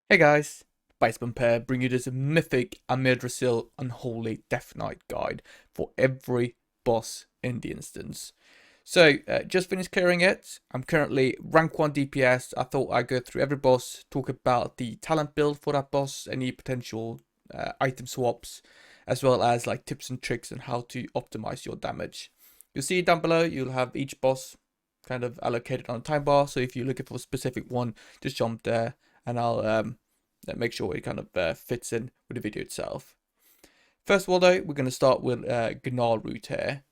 Hey guys, Bison Pair bring you this Mythic Amirdrassil Unholy Death Knight guide for every boss in the instance. So, just finished clearing it. I'm currently rank 1 DPS. I thought I'd go through every boss, talk about the talent build for that boss, any potential item swaps, as well as like tips and tricks on how to optimize your damage. You'll see down below, you'll have each boss kind of allocated on a time bar. So if you're looking for a specific one, just jump there and I'll make sure it kind of fits in with the video itself. First of all though, we're going to start with Gnarlroot here.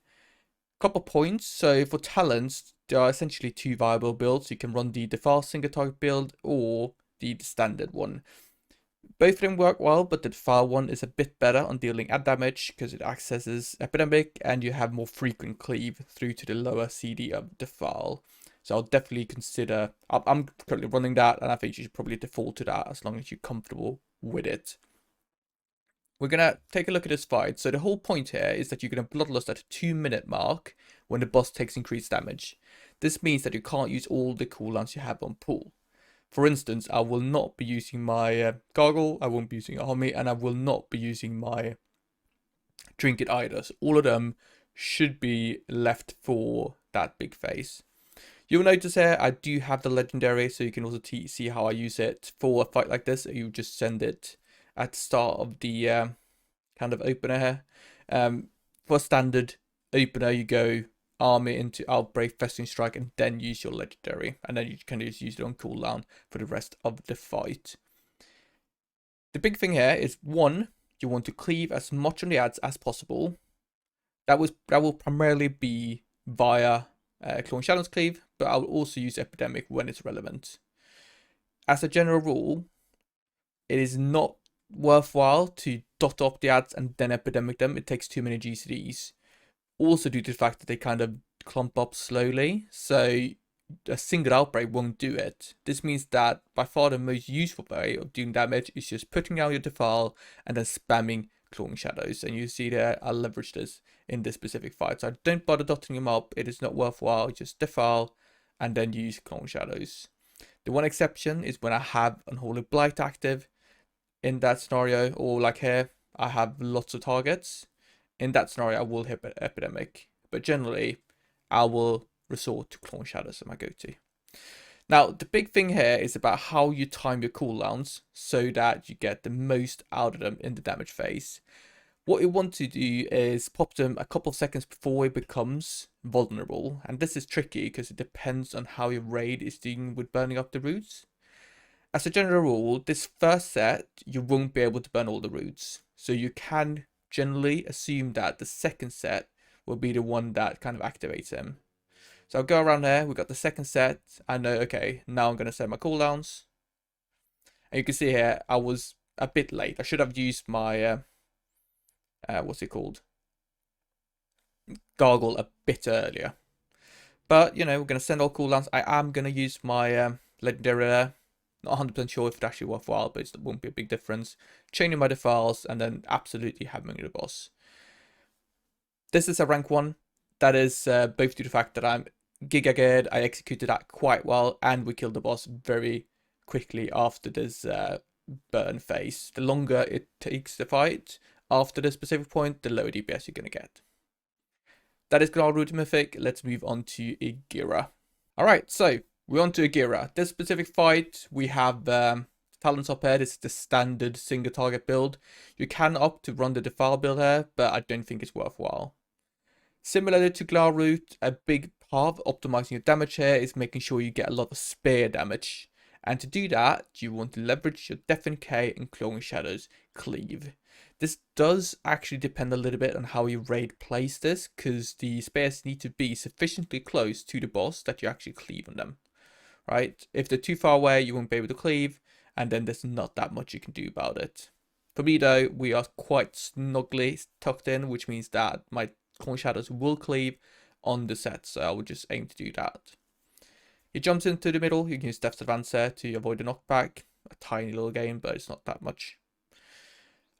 Couple points. So for talents, there are essentially two viable builds. You can run the default single target build or the standard one. Both of them work well, but the default one is a bit better on dealing add damage because it accesses Epidemic and you have more frequent cleave through to the lower CD of default. So I'll definitely consider, I'm currently running that and I think you should probably default to that as long as you're comfortable with it. We're going to take a look at this fight. So the whole point here is that you're going to Bloodlust at a 2-minute mark when the boss takes increased damage. This means that you can't use all the cooldowns you have on pool. For instance, I will not be using my Gargle, I won't be using Army, and I will not be using my Trinket either. So all of them should be left for that big phase. You'll notice here, I do have the legendary, so you can also see how I use it for a fight like this. You just send it at the start of the kind of opener here. For a standard opener, you go Army into Outbreak, Festering Strike, and then use your legendary. And then you can just use it on cooldown for the rest of the fight. The big thing here is, one, you want to cleave as much on the ads as possible. That will primarily be via Clawing Shadows cleave, but I will also use Epidemic when it's relevant. As a general rule, it is not worthwhile to dot up the ads and then Epidemic them. It takes too many GCDs. Also due to the fact that they kind of clump up slowly, so a single outbreak won't do it. This means that by far the most useful way of doing damage is just putting out your defile and then spamming Clawing Shadows. And you see there, I'll leverage this in this specific fight. So I don't bother dotting them up. It is not worthwhile. Just defile and then use Clawing Shadows. The one exception is when I have Unholy Blight active. In that scenario, or like here, I have lots of targets. In that scenario, I will hit Epidemic. But generally, I will resort to Clawing Shadows as my go-to. Now, the big thing here is about how you time your cooldowns so that you get the most out of them in the damage phase. What you want to do is pop them a couple of seconds before it becomes vulnerable. And this is tricky because it depends on how your raid is doing with burning up the roots. As a general rule, this first set, you won't be able to burn all the roots. So you can generally assume that the second set will be the one that kind of activates him. So I'll go around there. We've got the second set. I know, okay, now I'm going to set my cooldowns. And you can see here, I was a bit late. I should have used my, what's it called? Gargle a bit earlier. But, you know, we're going to send all cooldowns. I am going to use my legendary there. Not 100% sure if it's actually worthwhile, but it won't be a big difference. Chaining my defiles and then absolutely hammering the boss. This is a rank 1. That is both due to the fact that I'm Giga geared. I executed that quite well and we killed the boss very quickly after this burn phase. The longer it takes the fight after this specific point, the lower DPS you're going to get. That is Gnarlroot Mythic. Let's move on to Igira. Alright, so we're on to Igira. This specific fight, we have talents up here. This is the standard single target build. You can opt to run the defile build here, but I don't think it's worthwhile. Similarly to Gnarlroot, a big part of optimizing your damage here is making sure you get a lot of spear damage. And to do that, you want to leverage your Death and Decay and Clawing Shadows cleave. This does actually depend a little bit on how your raid plays this, because the spears need to be sufficiently close to the boss that you actually cleave on them. Right? If they're too far away, you won't be able to cleave, and then there's not that much you can do about it. For me though, we are quite snugly tucked in, which means that my Clawing Shadows will cleave on the set, so I would just aim to do that. He jumps into the middle. You can use Depth Advance there to avoid the knockback. A tiny little game, but it's not that much.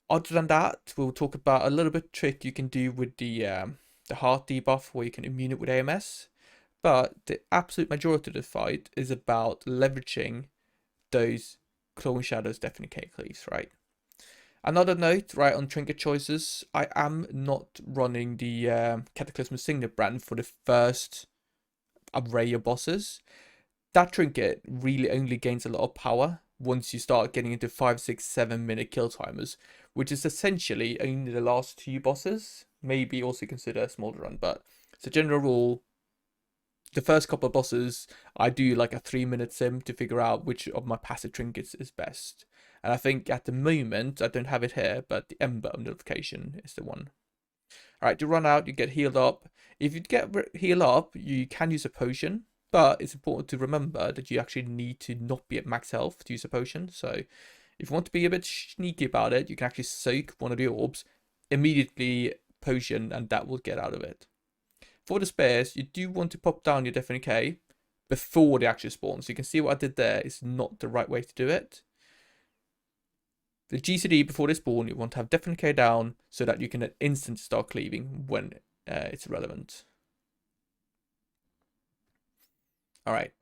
Other than that, we'll talk about a little bit trick you can do with the heart debuff, where you can immune it with AMS. But the absolute majority of the fight is about leveraging those Clawing Shadows Deafening Cleaves, right? Another note, right, on trinket choices, I am not running the Cataclysmic Signet brand for the first array of bosses. That trinket really only gains a lot of power once you start getting into 5, 6, 7 minute kill timers, which is essentially only the last 2 bosses. Maybe also consider Smolderon, but as a general rule, the first couple of bosses, I do like a 3 minute sim to figure out which of my passive trinkets is best. And I think at the moment, I don't have it here, but the Ember notification is the one. Alright, to run out, you get healed up. If you get healed up, you can use a potion, but it's important to remember that you actually need to not be at max health to use a potion. So if you want to be a bit sneaky about it, you can actually soak one of the orbs, immediately potion, and that will get out of it. For the spares, you do want to pop down your Deafening K before the actual spawn. So you can see what I did there is not the right way to do it. The GCD before they spawn, you want to have Deafening K down so that you can instantly start cleaving when it's relevant. Alright.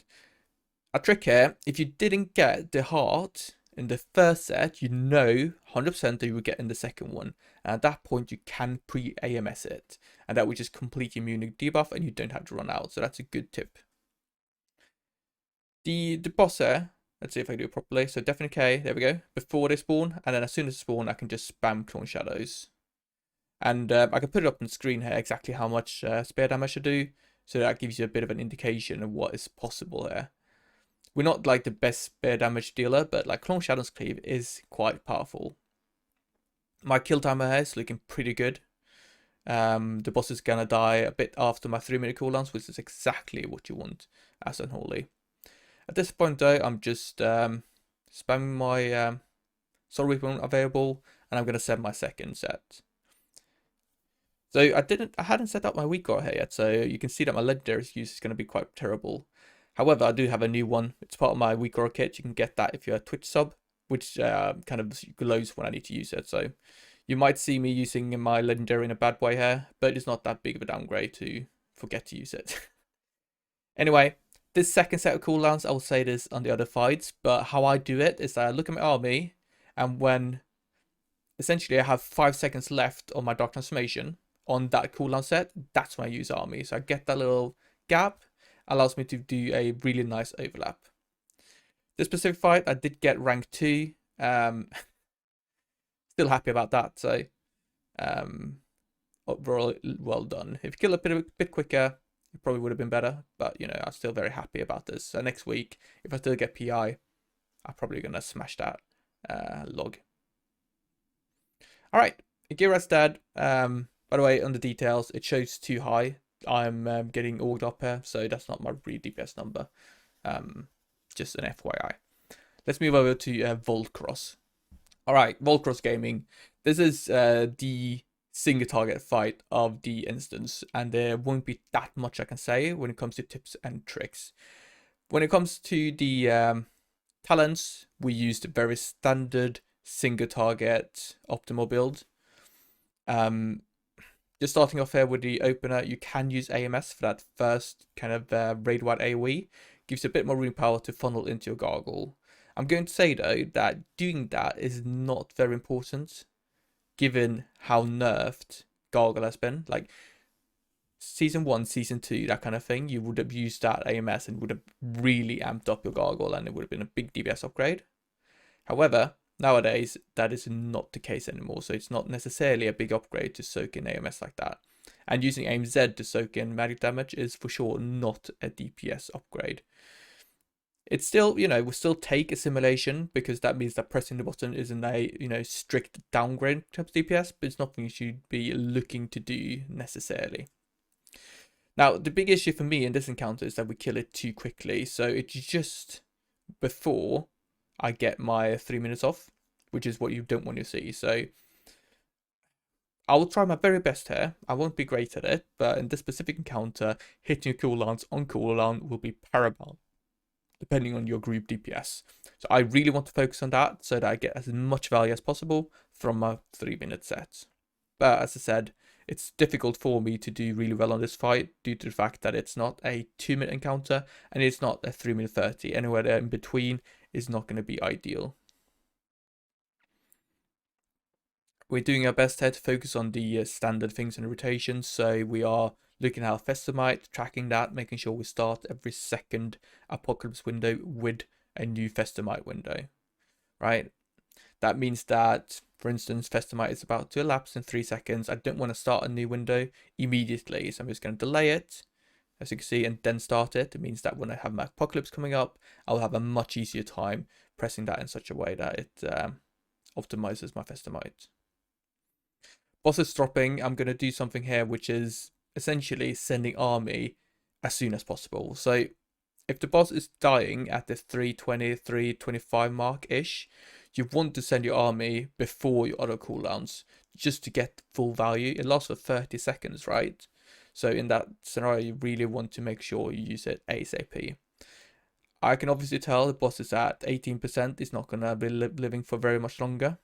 A trick here, if you didn't get the heart in the first set, you know 100% that you will get in the second one. And at that point, you can pre-AMS it. And that will just complete your Munich debuff and you don't have to run out. So that's a good tip. The boss here, let's see if I do it properly. So Deafening K, there we go, before they spawn. And then as soon as they spawn, I can just spam Clawing Shadows. And I can put it up on the screen here exactly how much spear damage I do. So that gives you a bit of an indication of what is possible here. We're not like the best spear damage dealer, but like Clawing Shadows Cleave is quite powerful. My kill timer here is looking pretty good. The boss is gonna die a bit after my 3-minute cooldowns, which is exactly what you want as Unholy. At this point though, I'm just spamming my Soul Reaper available, and I'm gonna set my second set. So I hadn't set up my weak core here yet, so you can see that my legendary use is going to be quite terrible. However, I do have a new one. It's part of my weak core kit. You can get that if you're a Twitch sub, which kind of glows when I need to use it. So you might see me using my legendary in a bad way here, but it's not that big of a downgrade to forget to use it. Anyway, this second set of cooldowns, I will say this on the other fights, but how I do it is that I look at my army, and when essentially I have 5 seconds left on my Dark Transformation, on that cooldown set, that's when I use army. So I get that little gap, allows me to do a really nice overlap. This specific fight, I did get rank 2. Still happy about that. So overall, well done. If you kill a bit quicker, it probably would have been better. But, you know, I'm still very happy about this. So next week, if I still get PI, I'm probably going to smash that log. All right, Igira's dead. By the way, on the details, it shows too high. I'm getting orged up here, so that's not my real DPS number. Just an FYI. Let's move over to Volcoross. Alright, Volcoross Gaming. This is the single target fight of the instance, and there won't be that much I can say when it comes to tips and tricks. When it comes to the talents, we used a very standard single target optimal build. Just starting off here with the opener, you can use AMS for that first kind of raid-wide AoE. Gives you a bit more room power to funnel into your Gargle. I'm going to say though that doing that is not very important, given how nerfed Gargle has been. Like Season 1, Season 2, that kind of thing, you would have used that AMS and would have really amped up your Gargle, and it would have been a big DPS upgrade. However, nowadays, that is not the case anymore, so it's not necessarily a big upgrade to soak in AMS like that. And using AIM-Z to soak in magic damage is for sure not a DPS upgrade. It's still, you know, will still take assimilation, because that means that pressing the button isn't a, you know, strict downgrade in terms of DPS, but it's nothing you should be looking to do necessarily. Now, the big issue for me in this encounter is that we kill it too quickly, so it's just before I get my 3 minutes off, which is what you don't want to see. So I will try my very best here. I won't be great at it, but in this specific encounter, hitting your cooldowns on cooldown will be paramount, depending on your group DPS. So I really want to focus on that so that I get as much value as possible from my 3 minute sets. But as I said, it's difficult for me to do really well on this fight due to the fact that it's not a 2-minute encounter and it's not a 3-minute 30. Anywhere there in between is not going to be ideal. We're doing our best here to focus on the standard things and rotations. So we are looking at our Festamite, tracking that, making sure we start every second Apocalypse window with a new Festamite window, right? That means that, for instance, Festamite is about to elapse in 3 seconds. I don't want to start a new window immediately, so I'm just going to delay it, as you can see, and then start it. It means that when I have my Apocalypse coming up, I'll have a much easier time pressing that in such a way that it optimizes my Festamite. Boss is dropping. I'm going to do something here, which is essentially sending army as soon as possible. So if the boss is dying at the 320, 325 mark-ish, you want to send your army before your auto cooldowns just to get full value. It lasts for 30 seconds, right? So in that scenario, you really want to make sure you use it ASAP. I can obviously tell the boss is at 18%. It's not going to be living for very much longer.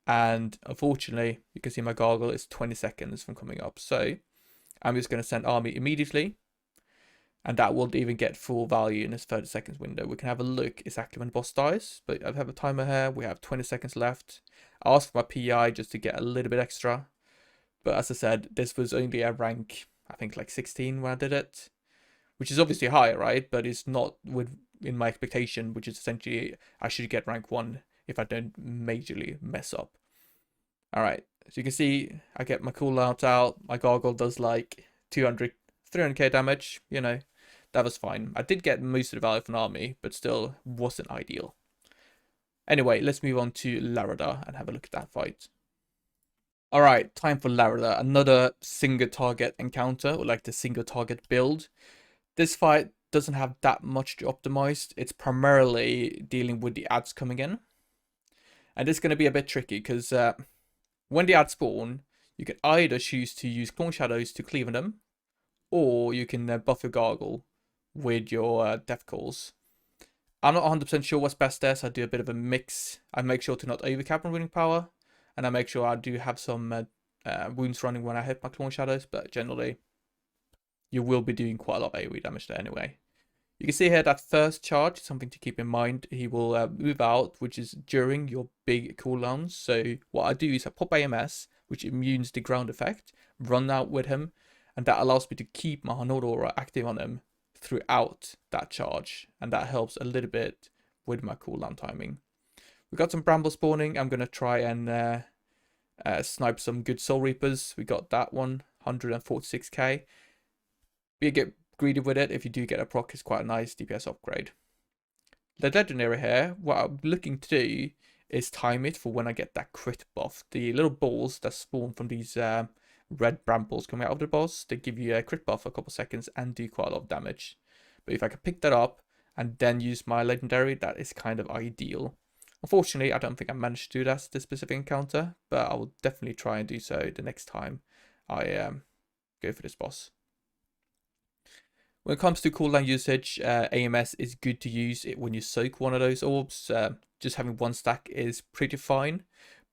And unfortunately, you can see my gargle is 20 seconds from coming up. So I'm just going to send army immediately. And that will even get full value in this 30 seconds window. We can have a look exactly when the boss dies. But I have a timer here. We have 20 seconds left. I asked for my PI just to get a little bit extra. But as I said, this was only a rank, I think like 16 when I did it. Which is obviously higher, right? But it's not in my expectation, which is essentially I should get rank 1 if I don't majorly mess up. Alright, so you can see I get my cooldown out. My gargle does like 300k damage, you know. That was fine. I did get most of the value from army, but still wasn't ideal. Anyway, let's move on to Larodar and have a look at that fight. Alright, time for Larodar. Another single target encounter, or like the single target build. This fight doesn't have that much to optimize. It's primarily dealing with the ads coming in. And it's going to be a bit tricky because when the ads spawn, you can either choose to use Clone Shadows to cleave them, or you can buff your gargle with your death calls. I'm not 100% sure what's best there, so I do a bit of a mix. I make sure to not overcap on winning power, and I make sure I do have some wounds running when I hit my Clone Shadows, but generally, you will be doing quite a lot of AoE damage there anyway. You can see here that first charge is something to keep in mind. He will move out, which is during your big cooldowns. So what I do is I pop AMS, which immunes the ground effect, run out with him, and that allows me to keep my Aura active on him throughout that charge, and that helps a little bit with my cooldown timing. We got some bramble spawning. I'm going to try and snipe some good Soul Reapers. We got that one, 146k. We get greedy with it. If you do get a proc, it's quite a nice DPS upgrade. The legendary here, what I'm looking to do is time it for when I get that crit buff. The little balls that spawn from these red brambles coming out of the boss, they give you a crit buff for a couple seconds and do quite a lot of damage. But if I can pick that up and then use my legendary, that is kind of ideal. Unfortunately, I don't think I managed to do that this specific encounter, but I will definitely try and do so the next time I go for this boss. When it comes to cooldown usage, AMS is good to use it when you soak one of those orbs. Just having one stack is pretty fine.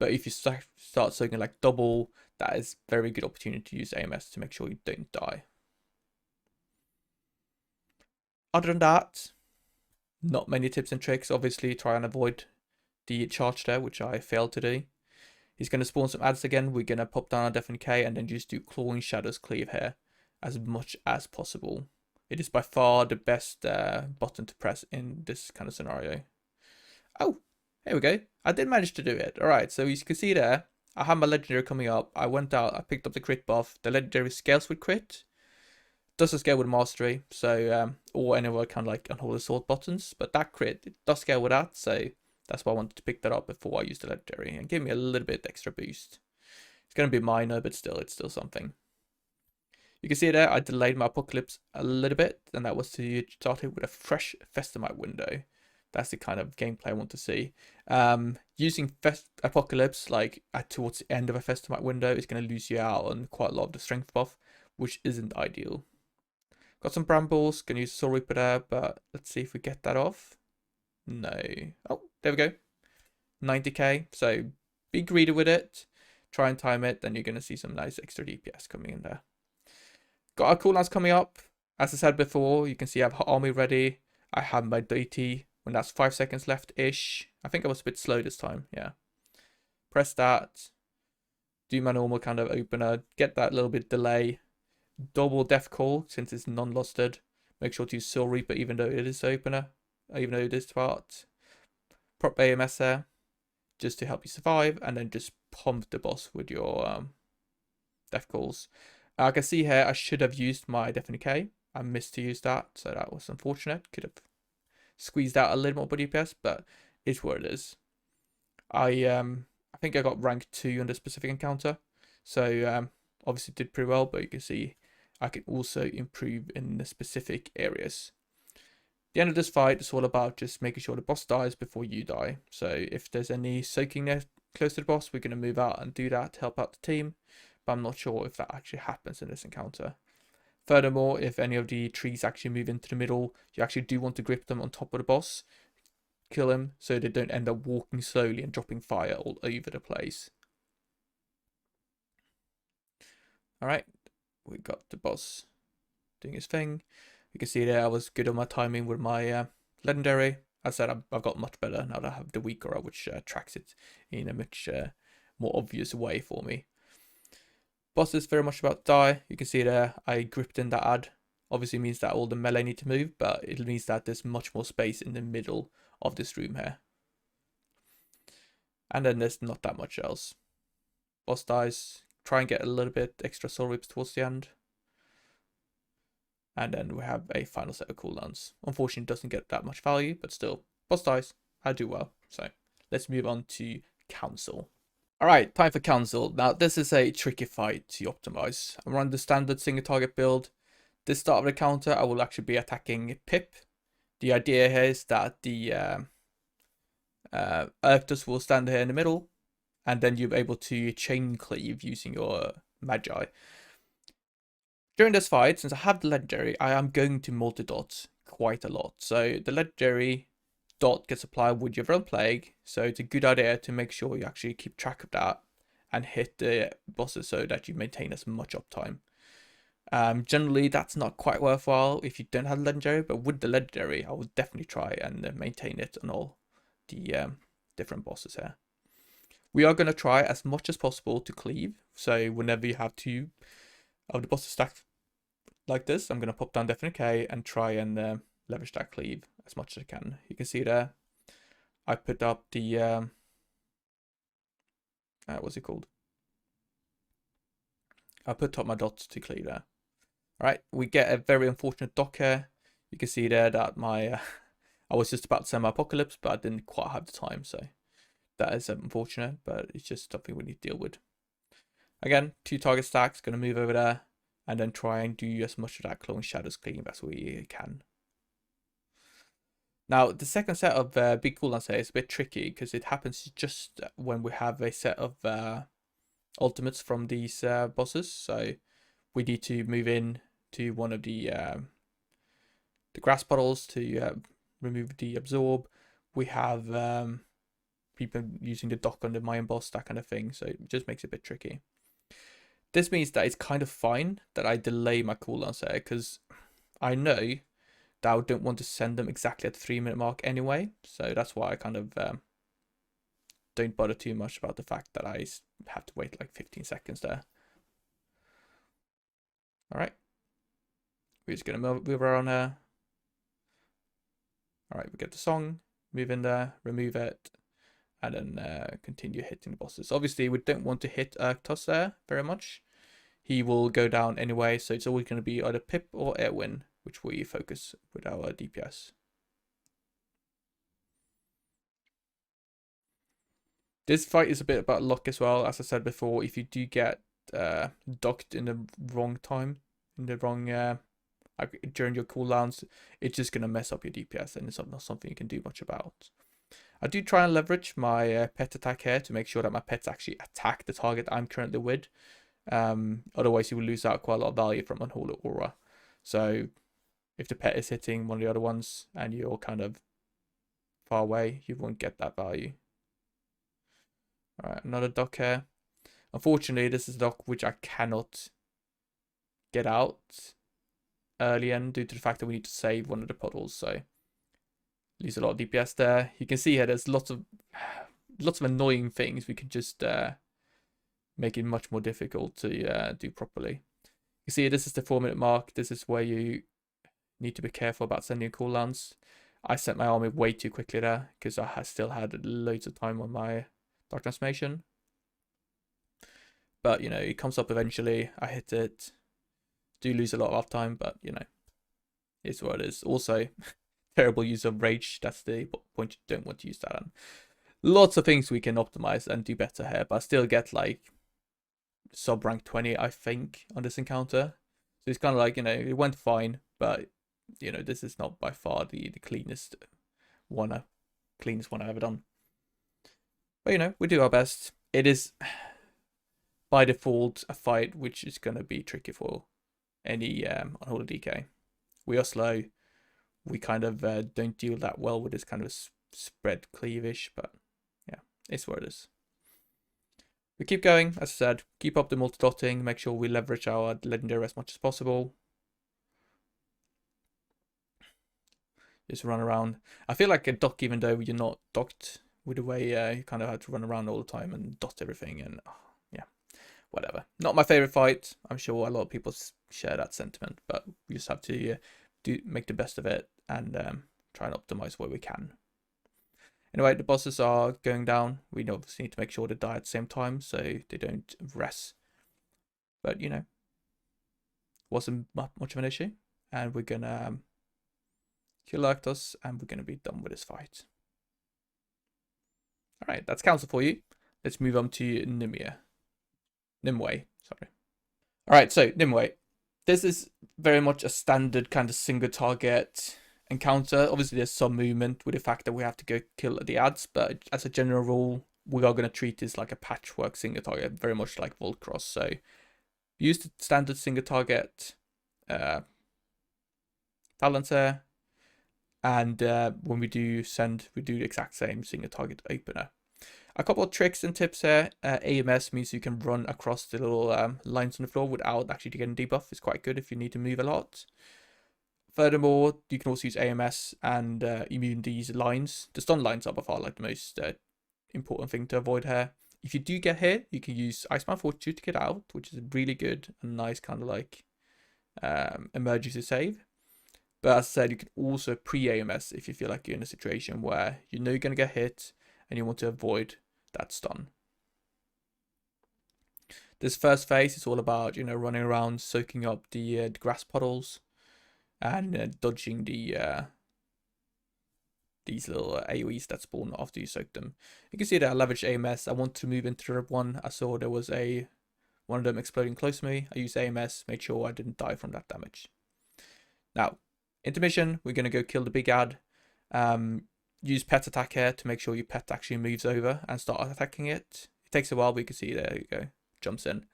But if you start soaking like double, that is a very good opportunity to use AMS to make sure you don't die. Other than that, not many tips and tricks. Obviously, try and avoid the charge there, which I failed to do. He's going to spawn some ads again. We're going to pop down our Death and Decay and then just do Clawing Shadows Cleave here as much as possible. It is by far the best button to press in this kind of scenario. Oh, here we go. I did manage to do it. Alright, so as you can see there, I have my legendary coming up. I went out, I picked up the crit buff. The legendary scales with crit. Doesn't scale with mastery, so or any other kind of like Unholy Sword buttons. But that crit, it does scale with that, so that's why I wanted to pick that up before I used the legendary. And give me a little bit extra boost. It's going to be minor, but still, it's still something. You can see there, I delayed my Apocalypse a little bit, and that was to start it with a fresh Festamite window. That's the kind of gameplay I want to see. Using Apocalypse like towards the end of a Festamite window is going to lose you out on quite a lot of the strength buff, which isn't ideal. Got some brambles, going to use Soul Reaper there, but let's see if we get that off. No. Oh, there we go. 90k, so be greedy with it. try and time it, then you're going to see some nice extra DPS coming in there. Got our cooldowns coming up. As I said before, you can see I have army ready. I have my deity when that's 5 seconds left-ish. I think I was a bit slow this time, yeah. Press that. Do my normal kind of opener. Get that little bit delay. Double death call since it's non-lusted. Make sure to use Soul Reaper even though it is opener. Even though it is part. Prop AMS there. Just to help you survive. And then just pump the boss with your death calls. I can see here I should have used my Deafening K. I missed to use that, so that was unfortunate. Could have squeezed out a little more body DPS, but it's what it is. I think I got rank 2 on this specific encounter, so obviously did pretty well, but you can see I can also improve in the specific areas. The end of this fight is all about just making sure the boss dies before you die. So if there's any soaking there close to the boss, we're going to move out and do that to help out the team. But I'm not sure if that actually happens in this encounter. Furthermore, if any of the trees actually move into the middle, you actually do want to grip them on top of the boss. Kill him so they don't end up walking slowly and dropping fire all over the place. Alright, we got the boss doing his thing. You can see there I was good on my timing with my legendary. As I said, I've got much better now that I have the Volcoross, which tracks it in a much more obvious way for me. Boss is very much about to die. You can see there I gripped in that ad. Obviously means that all the melee need to move, but it means that there's much more space in the middle of this room here. And then there's not that much else. Boss dies. Try and get a little bit extra soul rips towards the end. And then we have a final set of cooldowns. Unfortunately, it doesn't get that much value, but still, boss dies. I do well. So let's move on to Councl. Alright, time for Councl. Now, this is a tricky fight to optimize. I'm running the standard single target build. This start of the counter, I will actually be attacking Pip. The idea here is that the Earthtus will stand here in the middle, and then you'll be able to chain cleave using your Magi. During this fight, since I have the legendary, I am going to multi-dot quite a lot. So the legendary dot gets applied with your own plague, so it's a good idea to make sure you actually keep track of that and hit the bosses so that you maintain as much uptime. Generally that's not quite worthwhile if you don't have legendary, but with the legendary I would definitely try and maintain it on all the different bosses here. We are going to try as much as possible to cleave, so whenever you have 2 of the bosses stacked like this, I'm going to pop down Deafening K and try and leverage that cleave as much as I can. You can see there I put up the what's it called? I put up my dots to cleave there. Alright, we get a very unfortunate dock here. You can see there that my I was just about to send my apocalypse, but I didn't quite have the time, so that is unfortunate, but it's just something we need to deal with. Again, 2 target stacks, going to move over there and then try and do as much of that Clone Shadows cleave as we can. Now, the second set of big cooldowns here is a bit tricky because it happens just when we have a set of ultimates from these bosses. So we need to move in to one of the grass puddles to remove the absorb. We have people using the dock on the Mayan boss, that kind of thing. So it just makes it a bit tricky. This means that it's kind of fine that I delay my cooldowns here because I know that I don't want to send them exactly at the 3-minute mark anyway. So that's why I kind of don't bother too much about the fact that I have to wait like 15 seconds there. Alright. We're just going to move around here. Alright, we get the song, move in there, remove it, and then continue hitting the bosses. Obviously, we don't want to hit Earthtus there very much. He will go down anyway, so it's always going to be either Pip or Airwin, which we focus with our DPS. This fight is a bit about luck as well. As I said before, if you do get docked in the wrong time, in the wrong during your cooldowns, it's just going to mess up your DPS, and it's not something you can do much about. I do try and leverage my pet attack here to make sure that my pets actually attack the target I'm currently with. Otherwise, you will lose out quite a lot of value from Unholy Aura. So if the pet is hitting one of the other ones and you're kind of far away, you won't get that value. Alright, another dock here. Unfortunately, this is a dock which I cannot get out early in due to the fact that we need to save one of the puddles, so lose a lot of DPS there. You can see here there's lots of annoying things we can just make it much more difficult to do properly. You see, this is the 4-minute mark. This is where you need to be careful about sending cooldowns. I sent my army way too quickly there because I still had loads of time on my Dark Transformation. But, you know, it comes up eventually. I hit it. Do lose a lot of time, but, you know, it's what it is. Also, terrible use of Rage. That's the point. You don't want to use that on. Lots of things we can optimize and do better here, but I still get, like, sub rank 20, I think, on this encounter. So it's kind of like, you know, it went fine, but, you know, this is not by far the cleanest one I've ever done. But, you know, we do our best. It is, by default, a fight which is going to be tricky for any Unholy DK. We are slow. We kind of don't deal that well with this kind of spread cleavish, but yeah, it's what it is. We keep going, as I said, keep up the multi-dotting, make sure we leverage our legendary as much as possible. Just run around. I feel like a dock, even though you're not docked, with the way you kind of have to run around all the time and dot everything, and yeah, whatever. Not my favorite fight. I'm sure a lot of people share that sentiment, but we just have to make the best of it and try and optimize where we can. Anyway, the bosses are going down. We obviously need to make sure they die at the same time so they don't rest. But, you know, wasn't much of an issue. And we're going to kill Arctos and we're going to be done with this fight. Alright, that's Councl for you. Let's move on to Nymue. Sorry. Alright, so Nymue. This is very much a standard kind of single target encounter. Obviously, there's some movement with the fact that we have to go kill the ads, but as a general rule, we are going to treat this like a patchwork single target, very much like Volcoross. So use the standard single target talents here, and when we do send, we do the exact same single target opener. A couple of tricks and tips here. AMS means you can run across the little lines on the floor without actually getting debuff. It's quite good if you need to move a lot. Furthermore, you can also use AMS and immune these lines. The stun lines are by far like the most important thing to avoid here. If you do get hit, you can use Iceman Fortitude to get out, which is really good and nice kind of like emergency save. But as I said, you can also pre-AMS if you feel like you're in a situation where you know you're going to get hit and you want to avoid that stun. This first phase is all about, you know, running around, soaking up the grass puddles, and dodging the these little AoEs that spawn after you soak them. You can see that I leveraged AMS. I want to move into the one. I saw there was one of them exploding close to me. I used AMS, made sure I didn't die from that damage. Now, intermission, we're going to go kill the big ad. Use pet attack here to make sure your pet actually moves over and start attacking it. It takes a while, but you can see there you go, jumps in.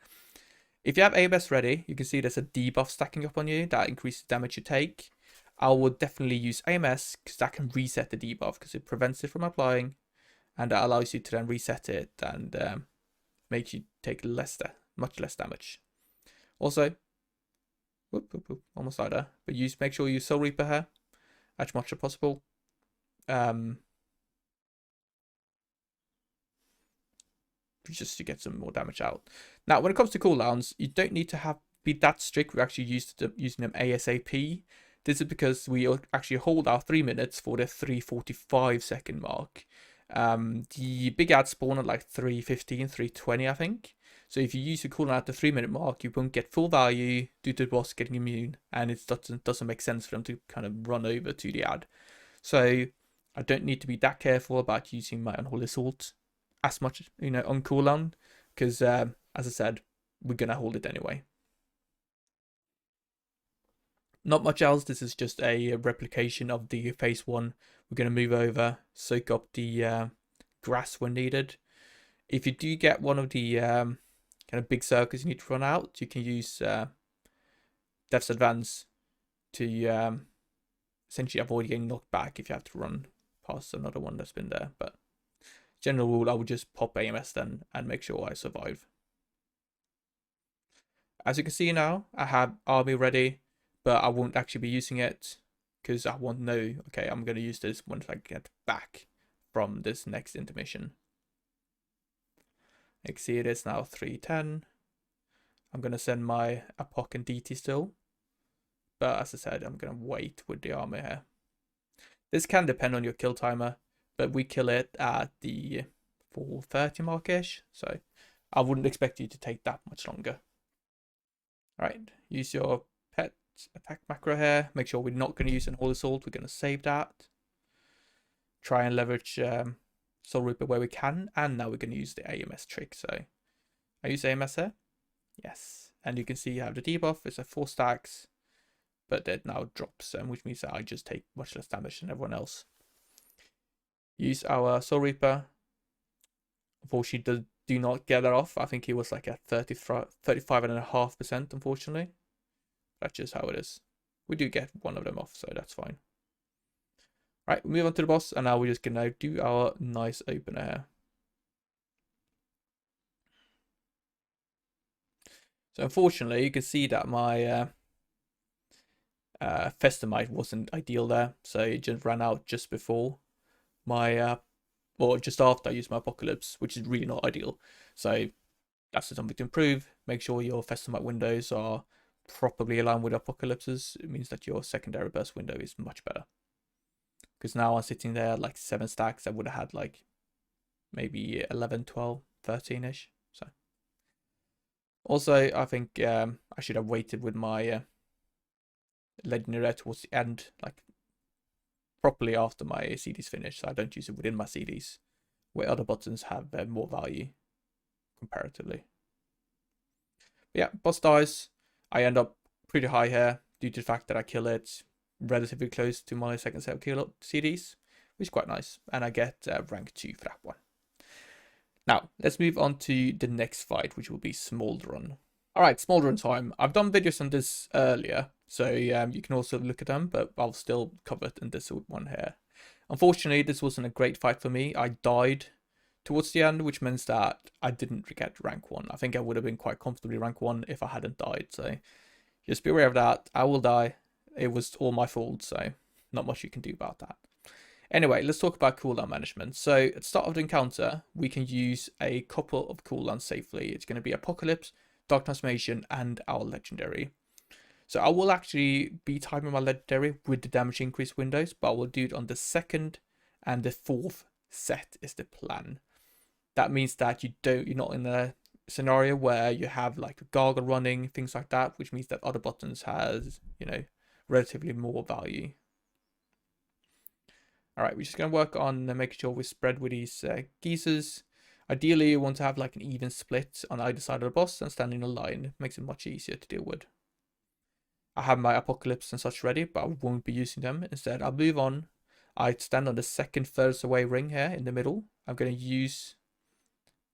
If you have AMS ready, you can see there's a debuff stacking up on you that increases the damage you take. I would definitely use AMS because that can reset the debuff because it prevents it from applying, and that allows you to then reset it and make you take much less damage. Also, almost like that, but make sure you use Soul Reaper here as much as possible. Just to get some more damage out. Now, when it comes to cooldowns, you don't need to be that strict. We're actually using them ASAP. This is because we actually hold our 3 minutes for the 3:45 second mark. The big ads spawn at like 3:15, 3:20, I think. So if you use your cooldown at the 3 minute mark, you won't get full value due to the boss getting immune, and it doesn't make sense for them to kind of run over to the ad. So I don't need to be that careful about using my Unholy Assault as much, you know, on cooldown, because as I said, we're gonna hold it anyway. Not much else. This is just a replication of the phase 1. We're gonna move over, soak up the grass when needed. If you do get one of the kind of big circles you need to run out, you can use Death's Advance to essentially avoid getting knocked back if you have to run past another one that's been there. But general rule, I would just pop AMS then and make sure I survive. As you can see now, I have army ready, but I won't actually be using it because I won't know, okay, I'm going to use this once I get back from this next intermission. You can see it is now 3:10. I'm going to send my Apoc and DT still, but as I said, I'm going to wait with the army here. This can depend on your kill timer, but we kill it at the 4:30 mark-ish, so I wouldn't expect you to take that much longer. Alright, use your pet attack macro here. Make sure we're not going to use an Unholy Assault. We're going to save that. Try and leverage Soul Reaper where we can. And now we're going to use the AMS trick. So I use AMS here. Yes. And you can see you have the debuff. It's a 4 stacks. But that now drops, which means that I just take much less damage than everyone else. Use our Soul Reaper. Unfortunately, do not get that off. I think he was like at 35.5%, unfortunately. That's just how it is. We do get one of them off, so that's fine. Alright, we move on to the boss, and now we're just gonna do our nice opener here. So unfortunately, you can see that my Festamite wasn't ideal there, so it just ran out just before my or just after I used my Apocalypse, which is really not ideal. So that's something to improve. Make sure your Festamite windows are properly aligned with Apocalypses. It means that your secondary burst window is much better. Because now I'm sitting there like 7 stacks. I would have had like maybe 11, 12, 13-ish. So also, I think I should have waited with my Legendary towards the end, like properly after my CDs finish, so I don't use it within my CDs, where other buttons have more value comparatively. But yeah, boss dies. I end up pretty high here due to the fact that I kill it relatively close to my second set of kill CDs, which is quite nice, and I get rank 2 for that one. Now, let's move on to the next fight, which will be Smolderon. Alright, Smolderon time. I've done videos on this earlier, so you can also look at them, but I'll still cover it in this one here. Unfortunately, this wasn't a great fight for me. I died towards the end, which means that I didn't get rank 1. I think I would have been quite comfortably rank 1 if I hadn't died, so just be aware of that. I will die. It was all my fault, so not much you can do about that. Anyway, let's talk about cooldown management. So at the start of the encounter, we can use a couple of cooldowns safely. It's going to be Apocalypse, Dark Transformation, and our Legendary. So I will actually be timing my Legendary with the damage increase windows, but I will do it on the 2nd and the 4th set is the plan. That means that you're not in a scenario where you have like a Gargle running, things like that, which means that other buttons has, relatively more value. Alright, we're just going to work on making sure we spread with these geezers. Ideally, you want to have like an even split on either side of the boss and stand in a line. It makes it much easier to deal with. I have my Apocalypse and such ready, but I won't be using them. Instead, I'll move on. I stand on the 2nd furthest away ring here in the middle. I'm going to use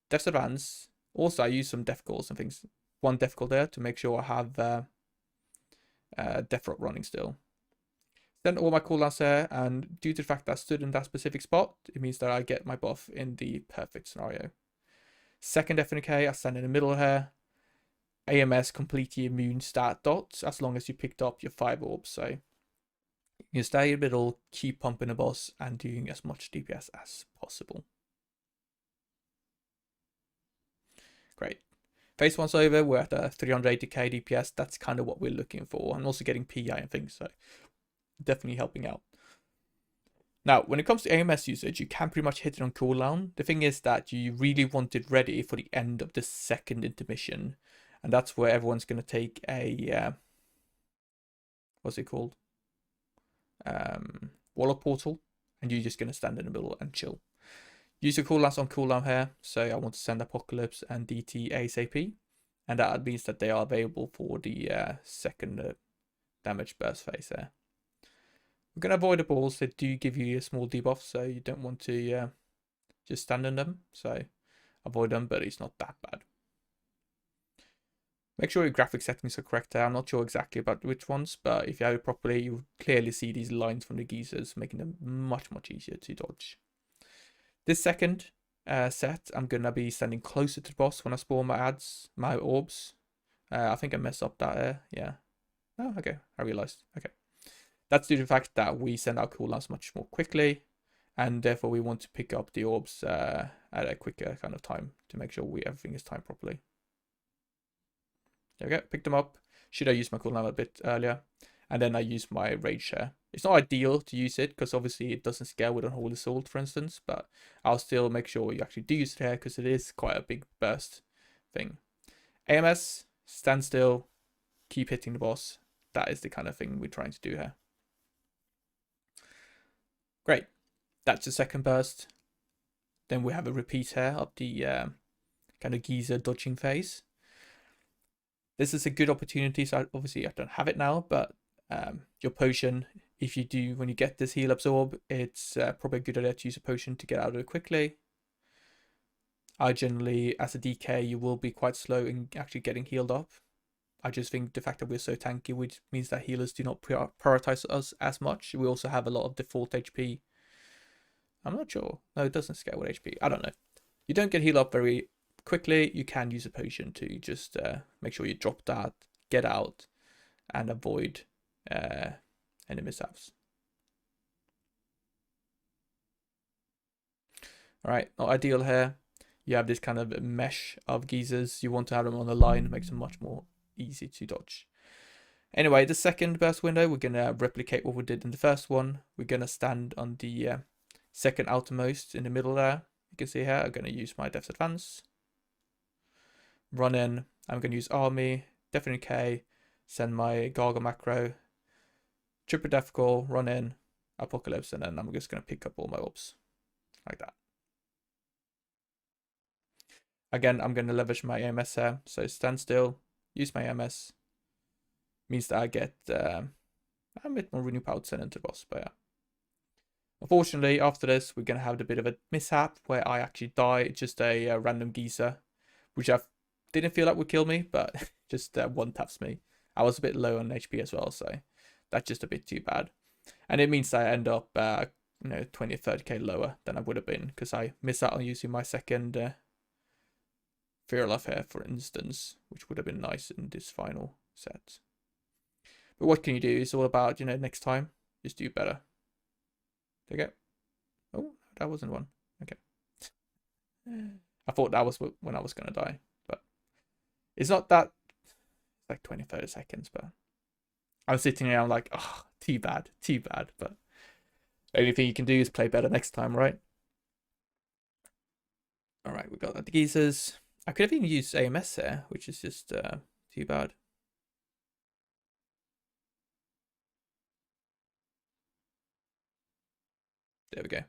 Death's Advance. Also, I use some Death Calls and things. One Death Call there to make sure I have Death Rock running still. Then all my cooldowns there, and due to the fact that I stood in that specific spot, it means that I get my buff in the perfect scenario. 2nd FNK, I stand in the middle here. AMS completely immune stat dots as long as you picked up your 5 orbs. So you can stay in the middle, keep pumping the boss, and doing as much DPS as possible. Great. Phase 1's over, we're at 380k DPS. That's kind of what we're looking for. And also getting PI and things, so definitely helping out. Now, when it comes to AMS usage, you can pretty much hit it on cooldown. The thing is that you really want it ready for the end of the 2nd intermission. And that's where everyone's going to take a, what's it called? Warlock Portal. And you're just going to stand in the middle and chill. Use your cooldowns on cooldown here. So I want to send Apocalypse and DT ASAP. And that means that they are available for the 2nd damage burst phase there. We're going to avoid the balls. They do give you a small debuff, so you don't want to just stand in them. So avoid them, but it's not that bad. Make sure your graphic settings are correct there. I'm not sure exactly about which ones, but if you have it properly, you clearly see these lines from the geezers, making them much, much easier to dodge. This 2nd set, I'm going to be standing closer to the boss when I spawn my orbs. I think I messed up that. Yeah. Oh, okay. I realized. Okay. That's due to the fact that we send our cooldowns much more quickly, and therefore we want to pick up the orbs at a quicker kind of time to make sure everything is timed properly. There we go. Picked them up. Should I use my cooldown a bit earlier? And then I use my rage share. It's not ideal to use it because obviously it doesn't scale with Unholy Assault, for instance, but I'll still make sure you actually do use it here because it is quite a big burst thing. AMS, stand still, keep hitting the boss. That is the kind of thing we're trying to do here. Great. That's the second burst. Then we have a repeat here of the kind of geyser dodging phase. This is a good opportunity. So obviously I don't have it now, but your potion, if you do, when you get this heal absorb, it's probably a good idea to use a potion to get out of it quickly. I generally, as a DK, you will be quite slow in actually getting healed up. I just think the fact that we're so tanky, which means that healers do not prioritize us as much. We also have a lot of default HP. I'm not sure. No, it doesn't scale with HP. I don't know. You don't get healed up very quickly. You can use a potion to just make sure you drop that, get out, and avoid any mishaps. Alright, not ideal here. You have this kind of mesh of geysers. You want to have them on the line, makes them much more easy to dodge. Anyway, the second burst window, we're going to replicate what we did in the first one. We're going to stand on the second outermost in the middle there. You can see here, I'm going to use my Death's Advance. Run in, I'm going to use Army, Definitely K, send my Gargle macro, Triple Death Call, run in, Apocalypse, and then I'm just going to pick up all my orbs. Like that. Again, I'm going to leverage my AMS here. So stand still, use my AMS. Means that I get a bit more renew power to send into the boss. But yeah. Unfortunately, after this, we're going to have a bit of a mishap where I actually die. It's just a random geyser, which I didn't feel like would kill me, but just one taps me. I was a bit low on HP as well, so that's just a bit too bad. And it means that I end up 20 or 30k lower than I would have been because I miss out on using my second Fyrakk here, for instance, which would have been nice in this final set. But what can you do? It's all about, next time, just do better. There you go. Oh, that wasn't one. Okay. I thought that was when I was going to die, but it's not that. It's like 20, 30 seconds, but I'm sitting here, I'm like, oh, too bad. But the only thing you can do is play better next time, right? All right, we got the geysers. I could have even used AMS here, which is just too bad. There we go.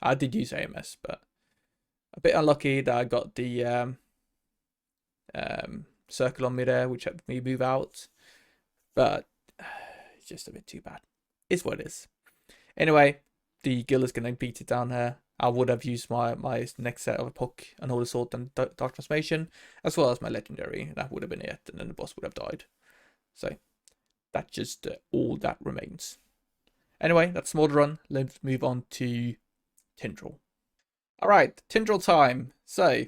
I did use AMS, but a bit unlucky that I got the circle on me there, which helped me move out. But it's just a bit too bad. It's what it is. Anyway, the guild is going to beat it down here. I would have used my next set of a Puck, Unholy Assault, and Dark Transformation, as well as my Legendary. That would have been it, and then the boss would have died. So that's just all that remains. Anyway, that's Smolderon. Let's move on to Tindral. Alright, Tindral time. So,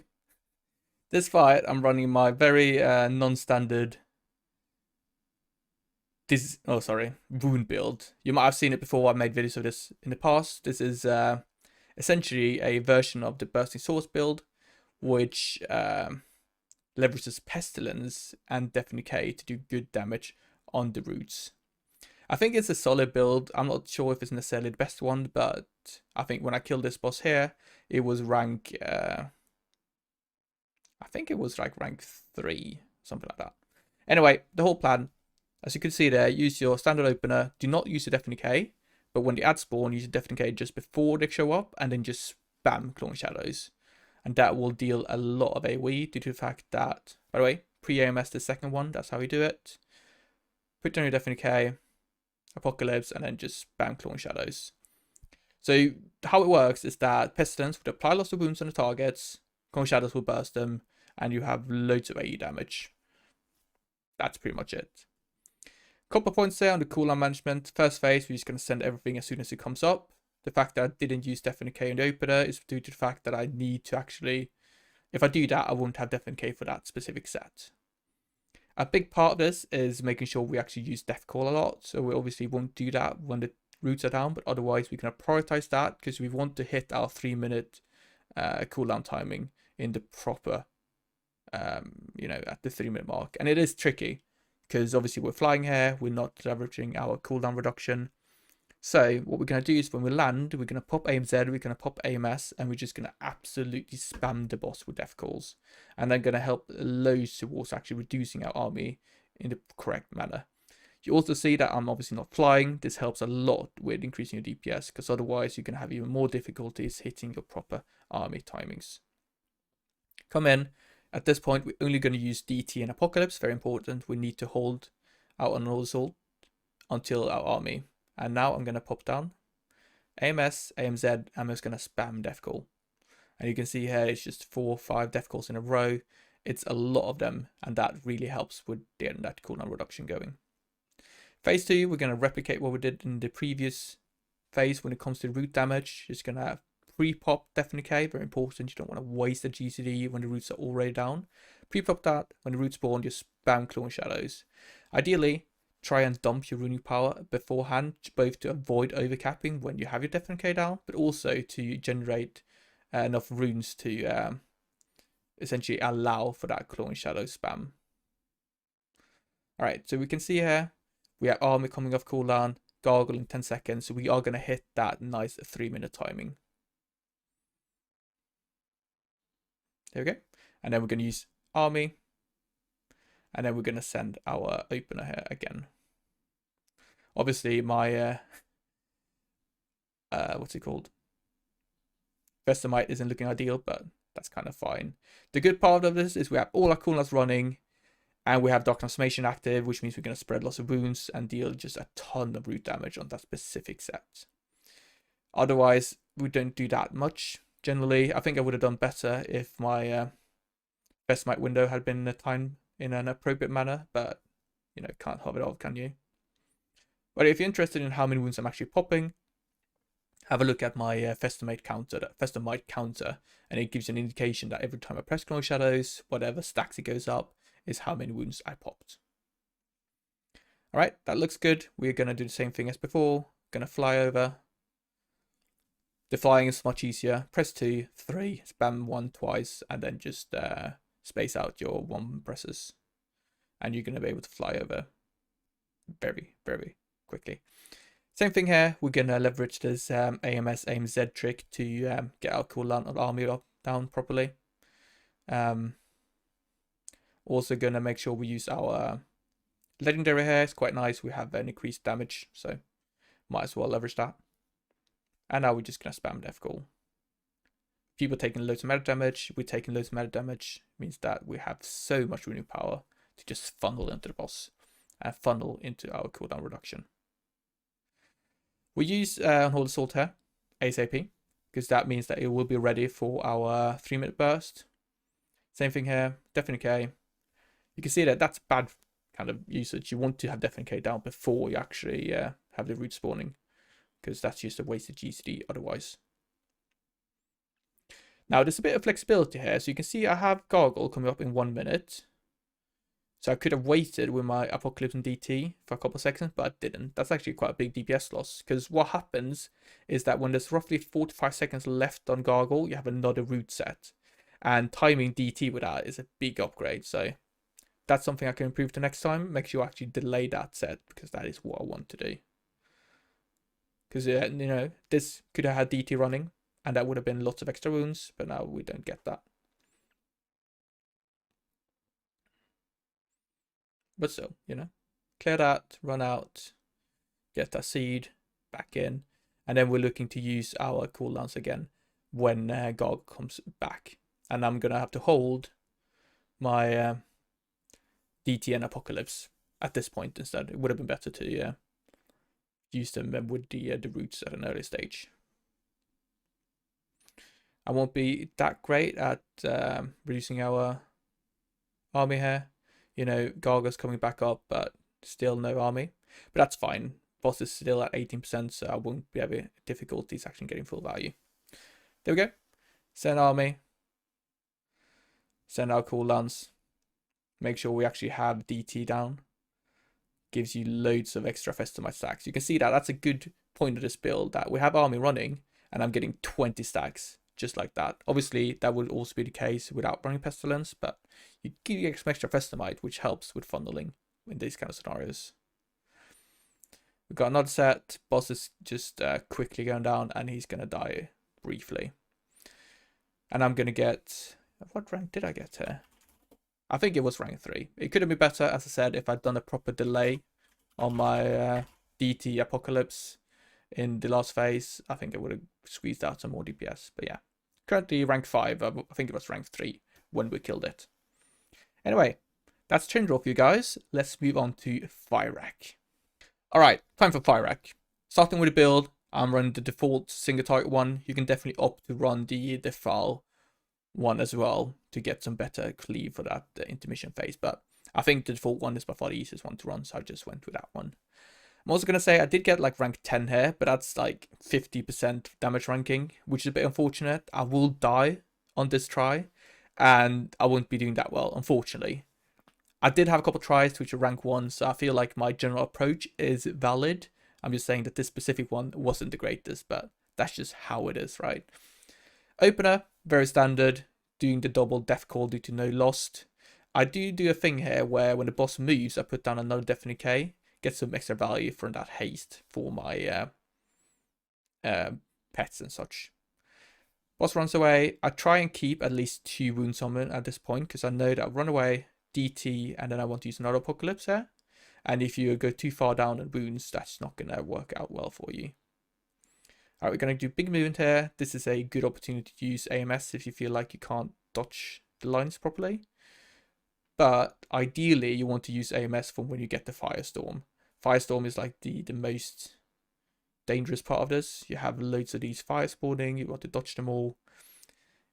this fight, I'm running my very non-standard wound build. You might have seen it before. I've made videos of this in the past. This is essentially a version of the Bursting Swords build, which leverages Pestilence and Deafening K to do good damage on the roots. I think it's a solid build. I'm not sure if it's necessarily the best one, but I think when I killed this boss here, it was rank, I think it was like rank 3, something like that. Anyway, the whole plan, as you can see there, use your standard opener. Do not use the Deafening K, but when the ads spawn, use the Deafening K just before they show up, and then just spam Clawing Shadows. And that will deal a lot of AoE due to the fact that, by the way, pre-AMS the second one, that's how we do it. Put down your Deafening K, Apocalypse, and then just spam Clawing Shadows. So how it works is that Pestilence would apply lots of wounds on the targets, Clawing Shadows will burst them, and you have loads of AE damage. That's pretty much it. Couple points there on the cooldown management. First phase, we're just going to send everything as soon as it comes up. The fact that I didn't use Deafening K in the opener is due to the fact that I need to actually, if I do that, I won't have Deafening K for that specific set. A big part of this is making sure we actually use Death Call a lot. So we obviously won't do that when the roots are down, but otherwise we're going to prioritize that because we want to hit our 3-minute cooldown timing in the proper, you know, at the 3-minute mark. And it is tricky because obviously we're flying here, we're not leveraging our cooldown reduction. So what we're going to do is when we land, we're going to pop AMZ, we're going to pop AMS, and we're just going to absolutely spam the boss with death calls. And they're going to help loads towards actually reducing our army in the correct manner. You also see that I'm obviously not flying. This helps a lot with increasing your DPS, because otherwise you're going to have even more difficulties hitting your proper army timings. Come in. At this point, we're only going to use DT and Apocalypse. Very important. We need to hold our Unholy Assault until our army. And now I'm going to pop down AMS, AMZ. I'm just going to spam Death Call. And you can see here it's just 4 or 5 Death Calls in a row. It's a lot of them, and that really helps with getting that cooldown reduction going. Phase 2, we're going to replicate what we did in the previous phase when it comes to root damage. Just going to pre-pop Death and Decay, very important. You don't want to waste the GCD when the roots are already down. Pre-pop that, when the roots spawn, just spam Claw and Shadows. Ideally, try and dump your runic power beforehand, both to avoid overcapping when you have your Death and Decay down, but also to generate enough runes to essentially allow for that Claw and Shadow spam. Alright, so we can see here, we have army coming off cooldown, gargle in 10 seconds, so we are going to hit that nice 3-minute timing. There we go. And then we're going to use army. And then we're going to send our opener here again. Obviously, my, what's it called? Vesemite isn't looking ideal, but that's kind of fine. The good part of this is we have all our cooldowns running. And we have Dark Transformation active, which means we're going to spread lots of wounds and deal just a ton of root damage on that specific set. Otherwise, we don't do that much. Generally, I think I would have done better if my Vesemite window had been timed in an appropriate manner, but, you know, can't have it all, can you? But if you're interested in how many wounds I'm actually popping, have a look at my Vesemite counter, and it gives you an indication that every time I press Claw Shadows, whatever stacks it goes up, is how many wounds I popped. Alright, that looks good. We're going to do the same thing as before. Going to fly over. The flying is much easier. Press 2, 3, spam 1 twice, and then just space out your 1 presses. And you're going to be able to fly over very, very quickly. Same thing here. We're going to leverage this AMS, AMZ trick to get our cooldown of army down properly. Also going to make sure we use our legendary here. It's quite nice. We have an increased damage, so might as well leverage that. And now we're just going to spam Death Call. People taking loads of meta damage. We're taking loads of meta damage. It means that we have so much runic power to just funnel into the boss and funnel into our cooldown reduction. We use Unholy Assault here, ASAP, because that means that it will be ready for our 3-minute burst. Same thing here, Death and Decay. You can see that that's bad kind of usage. You want to have Death and Decay down before you actually have the root spawning, because that's just a wasted GCD otherwise. Now there's a bit of flexibility here, so you can see I have Gargle coming up in 1 minute. So I could have waited with my Apocalypse and DT for a couple of seconds, but I didn't. That's actually quite a big DPS loss, because what happens is that when there's roughly 45 seconds left on Gargle, you have another root set. And timing DT with that is a big upgrade, so that's something I can improve to next time. Make sure you actually delay that set, because that is what I want to do. Because, you know, this could have had DT running, and that would have been lots of extra wounds, but now we don't get that. But still, you know, clear that, run out, get that seed back in, and then we're looking to use our cooldowns again when Garg comes back. And I'm going to have to hold my DT and Apocalypse at this point instead. It would have been better to use them with the roots at an early stage. I won't be that great at reducing our army here. You know, Garga's coming back up, but still no army. But that's fine. Boss is still at 18%, so I won't be having difficulties actually getting full value. There we go. Send army. Send our cooldowns. Make sure we actually have DT down. Gives you loads of extra Festamite stacks. You can see that that's a good point of this build, that we have army running and I'm getting 20 stacks just like that. Obviously that would also be the case without running Pestilence, but you get some extra Festamite, which helps with funneling in these kind of scenarios. We've got another set. Boss is just quickly going down and he's going to die briefly. And I'm going to get... What rank did I get here? I think it was rank 3. It could have been better, as I said, if I'd done a proper delay on my DT Apocalypse in the last phase. I think I would have squeezed out some more DPS. But yeah, currently rank 5. I think it was rank 3 when we killed it. Anyway, that's Tindral for you guys. Let's move on to Fyrakk. Alright, time for Fyrakk. Starting with the build, I'm running the default single target one. You can definitely opt to run the Defile one as well to get some better cleave for that intermission phase, but I think the default one is by far the easiest one to run, so I just went with that one. I'm also going to say I did get like rank 10 here, but that's like 50% damage ranking, which is a bit unfortunate. I will die on this try and I won't be doing that well, unfortunately. I did have a couple tries which are rank 1, so I feel like my general approach is valid. I'm just saying that this specific one wasn't the greatest, but that's just how it is, right? Opener, very standard, doing the double death call due to no lost. I do a thing here where when the boss moves, I put down another death and decay, get some extra value from that haste for my pets and such. Boss runs away. I try and keep at least 2 wound summon at this point because I know that I'll run away, DT, and then I want to use another Apocalypse here. And if you go too far down in wounds, that's not going to work out well for you. Alright, we're going to do big movement here. This is a good opportunity to use AMS if you feel like you can't dodge the lines properly. But ideally, you want to use AMS from when you get the Firestorm. Firestorm is like the most dangerous part of this. You have loads of these fire spawning. You want to dodge them all.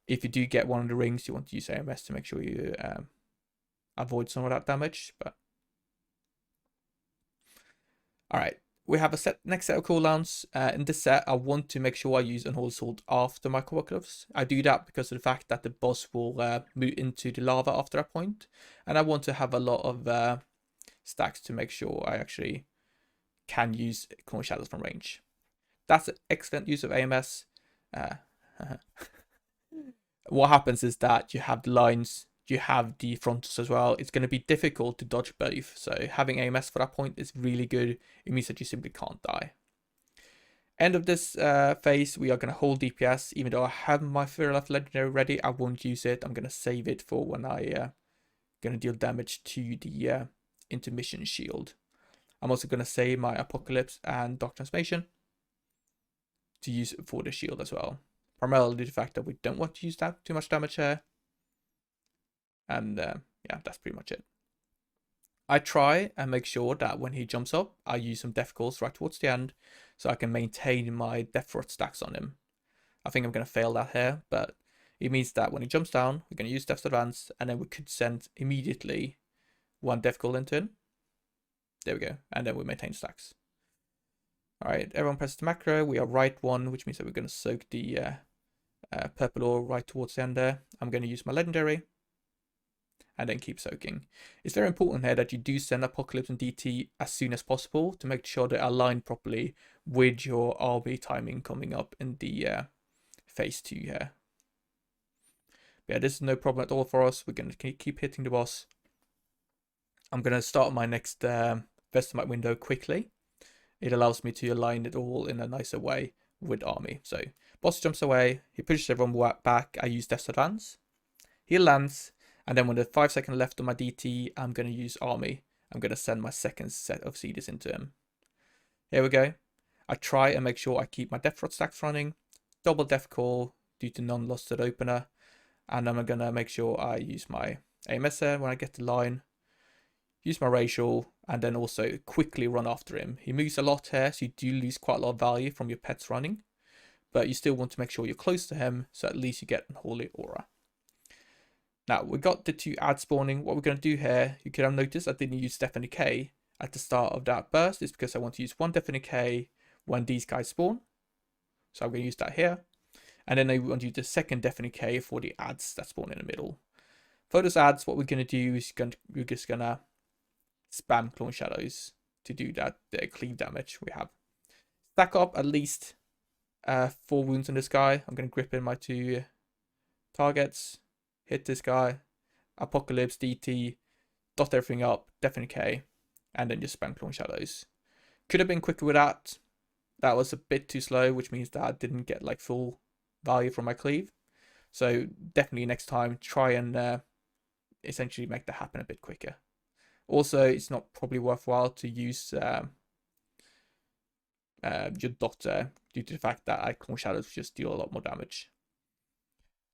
If you do get one of the rings, you want to use AMS to make sure you avoid some of that damage. But alright. We have a next set of cooldowns. In this set, I want to make sure I use Unholy Sword after my Apocalypse. I do that because of the fact that the boss will move into the lava after that point. And I want to have a lot of stacks to make sure I actually can use Corn Shadows from range. That's an excellent use of AMS. What happens is that you have the lines, you have the frontals as well. It's going to be difficult to dodge both, so having AMS for that point is really good. It means that you simply can't die. End of this phase, we are going to hold DPS. Even though I have my Fyrakk legendary ready, I won't use it. I'm going to save it for when I going to deal damage to the intermission shield. I'm also going to save my Apocalypse and Dark Transformation to use for the shield as well. Primarily due to the fact that we don't want to use that too much damage here. And yeah, that's pretty much it. I try and make sure that when he jumps up, I use some death calls right towards the end so I can maintain my death threat stacks on him. I think I'm going to fail that here, but it means that when he jumps down, we're going to use Death's Advance, and then we could send immediately one death call into him. There we go, and then we maintain stacks. Alright, everyone presses the macro. We are right 1, which means that we're going to soak the purple ore right towards the end there. I'm going to use my legendary and then keep soaking. It's very important here that you do send Apocalypse and DT as soon as possible to make sure they're aligned properly with your RB timing coming up in the phase 2 here. But yeah, this is no problem at all for us. We're going to keep hitting the boss. I'm going to start my next Vestamite window quickly. It allows me to align it all in a nicer way with army. So boss jumps away, he pushes everyone back, I use Death's Advance. He lands, and then when there's 5 seconds left on my DT, I'm going to use army. I'm going to send my second set of Seeders into him. Here we go. I try and make sure I keep my Death Rod stacks running. Double Death Call due to non-lost at opener. And I'm going to make sure I use my AMS here when I get the line. Use my racial, and then also quickly run after him. He moves a lot here, so you do lose quite a lot of value from your pets running. But you still want to make sure you're close to him, so at least you get an Unholy Aura. Now, we got the 2 ads spawning. What we're going to do here, you could have noticed I didn't use Death and Decay at the start of that burst. It's because I want to use 1 Death and Decay when these guys spawn. So I'm going to use that here. And then I want to use the second Death and Decay for the ads that spawn in the middle. For those ads, what we're going to do is we're just going to spam Clone Shadows to do that cleave damage we have. Stack up at least 4 wounds on this guy. I'm going to grip in my 2 targets, hit this guy, Apocalypse, DT, dot everything up, definitely K, and then just spam Clone Shadows. Could have been quicker with that. That was a bit too slow, which means that I didn't get like full value from my cleave. So definitely next time, try and essentially make that happen a bit quicker. Also, it's not probably worthwhile to use your Dotter due to the fact that Clone Shadows just deal a lot more damage.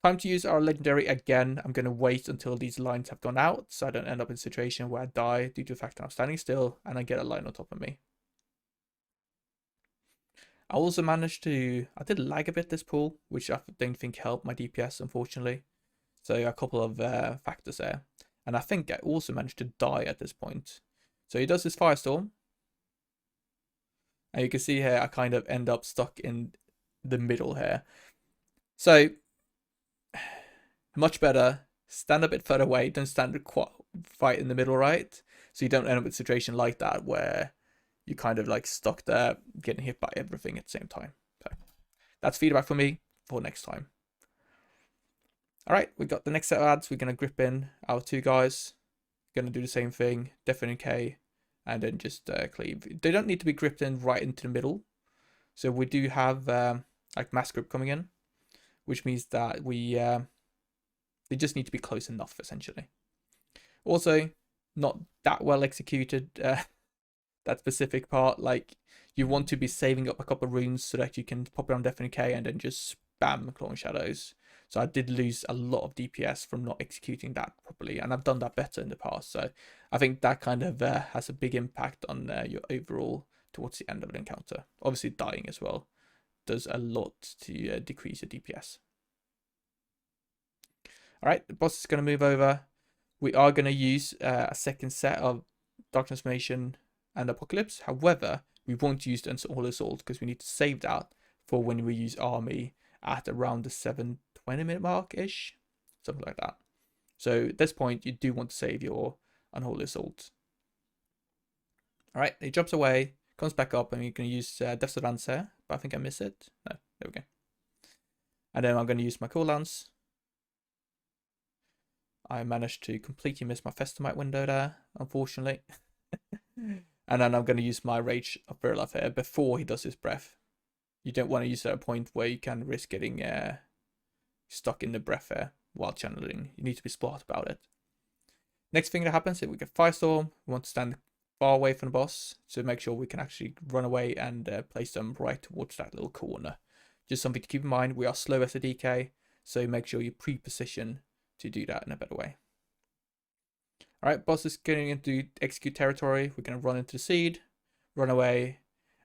Time to use our legendary again. I'm going to wait until these lines have gone out so I don't end up in a situation where I die due to the fact that I'm standing still and I get a line on top of me. I also managed to, I did lag a bit this pool, which I don't think helped my DPS, unfortunately. So a couple of factors there. And I think I also managed to die at this point. So he does his Firestorm. And you can see here, I kind of end up stuck in the middle here. So, much better, stand a bit further away, don't stand right in the middle, right? So you don't end up in a situation like that where you kind of like stuck there, getting hit by everything at the same time. So that's feedback for me for next time. All right, we got the next set of ads. We're going to grip in our 2 guys. Going to do the same thing, definitely K, and then just cleave. They don't need to be gripped in right into the middle. So we do have like mass grip coming in, which means that they just need to be close enough, essentially. Also, not that well executed, that specific part. Like, you want to be saving up a couple of runes so that you can pop it on Deafening K and then just spam Clone Shadows. So I did lose a lot of DPS from not executing that properly, and I've done that better in the past. So I think that kind of has a big impact on your overall towards the end of the encounter. Obviously, dying as well does a lot to decrease your DPS. All right, the boss is going to move over. We are going to use a second set of Dark Transformation and Apocalypse. However, we won't use the Unholy Assault because we need to save that for when we use Army at around the 7:20-minute mark-ish, something like that. So at this point, you do want to save your Unholy Assault. All right, he jumps away, comes back up, and you're going to use Death's Advance here, but I think I miss it. No, there we go. And then I'm going to use my cooldowns. I managed to completely miss my Festamite window there, unfortunately. And then I'm going to use my Rage of Burlap here before he does his breath. You don't want to use it at a point where you can risk getting stuck in the breath here while channeling. You need to be smart about it. Next thing that happens is we get Firestorm. We want to stand far away from the boss to make sure we can actually run away and place them right towards that little corner. Just something to keep in mind, we are slow as a DK, so make sure you pre-position to do that in a better way. Alright, boss is getting into execute territory. We're going to run into the seed, run away,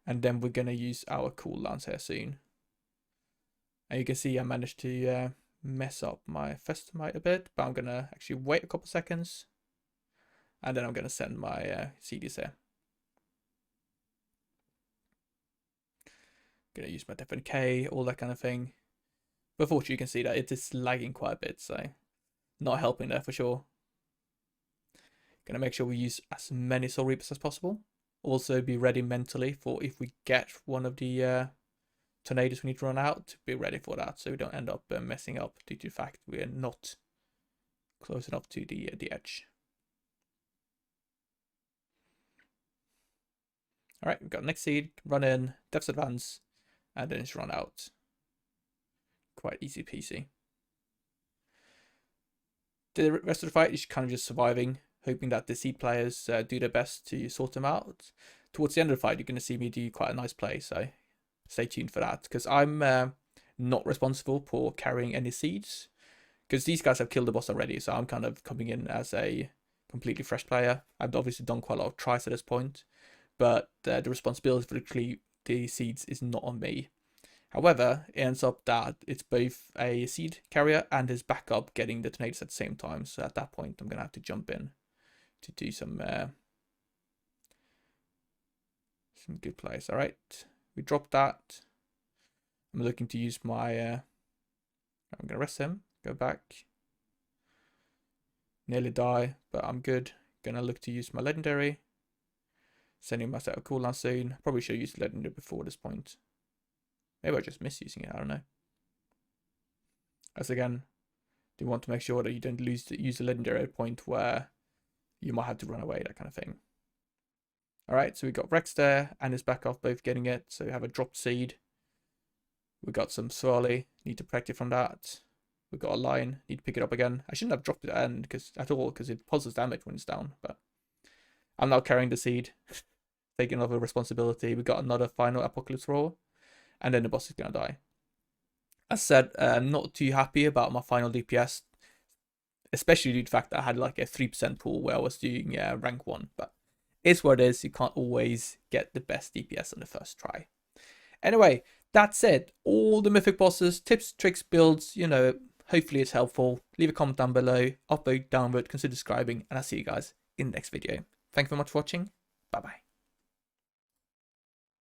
and then we're going to use our cooldowns here soon. And you can see I managed to mess up my Festamite a bit, but I'm going to actually wait a couple seconds, and then I'm going to send my CDs here. Going to use my Deafening K, all that kind of thing. But fortunately you can see that it is lagging quite a bit, so not helping there for sure. Going to make sure we use as many Soul Reapers as possible. Also be ready mentally for if we get one of the tornadoes we need to run out, to be ready for that, so we don't end up messing up due to the fact we are not close enough to the edge. Alright, we've got next seed, run in, Death's Advance, and then it's run out. Quite easy peasy. The rest of the fight is kind of just surviving, hoping that the seed players do their best to sort them out. Towards the end of the fight, you're going to see me do quite a nice play, so stay tuned for that, because I'm not responsible for carrying any seeds, because these guys have killed the boss already, so I'm kind of coming in as a completely fresh player. I've obviously done quite a lot of tries at this point, but the responsibility for the seeds is not on me. However, it ends up that it's both a seed carrier and his backup getting the tornadoes at the same time, so at that point I'm going to have to jump in to do some good plays. All right, we dropped that. I'm looking to use my I'm going to rest him, go back, Nearly die, but I'm good. Gonna look to use my legendary. Sending myself a cooldown soon. Probably should have used legendary before this point. Maybe I just miss using it, I don't know. As again, do want to make sure that you don't use the legendary at a point where you might have to run away, that kind of thing. Alright, so we got Rex there and his back off both getting it. So we have a dropped seed. We got some Swirly, need to protect it from that. We got a Lion, need to pick it up again. I shouldn't have dropped it at the end at all because it pulses damage when it's down, but I'm now carrying the seed, taking another responsibility. We got another final Apocalypse Roar, and then the boss is gonna die. As said, I'm not too happy about my final DPS, especially due to the fact that I had like a 3% pool where I was doing rank 1, but it's what it is. You can't always get the best DPS on the first try. Anyway, that's it. All the Mythic bosses, tips, tricks, builds, you know, hopefully it's helpful. Leave a comment down below, upvote, downvote, consider subscribing, and I'll see you guys in the next video. Thank you very much for watching. Bye-bye.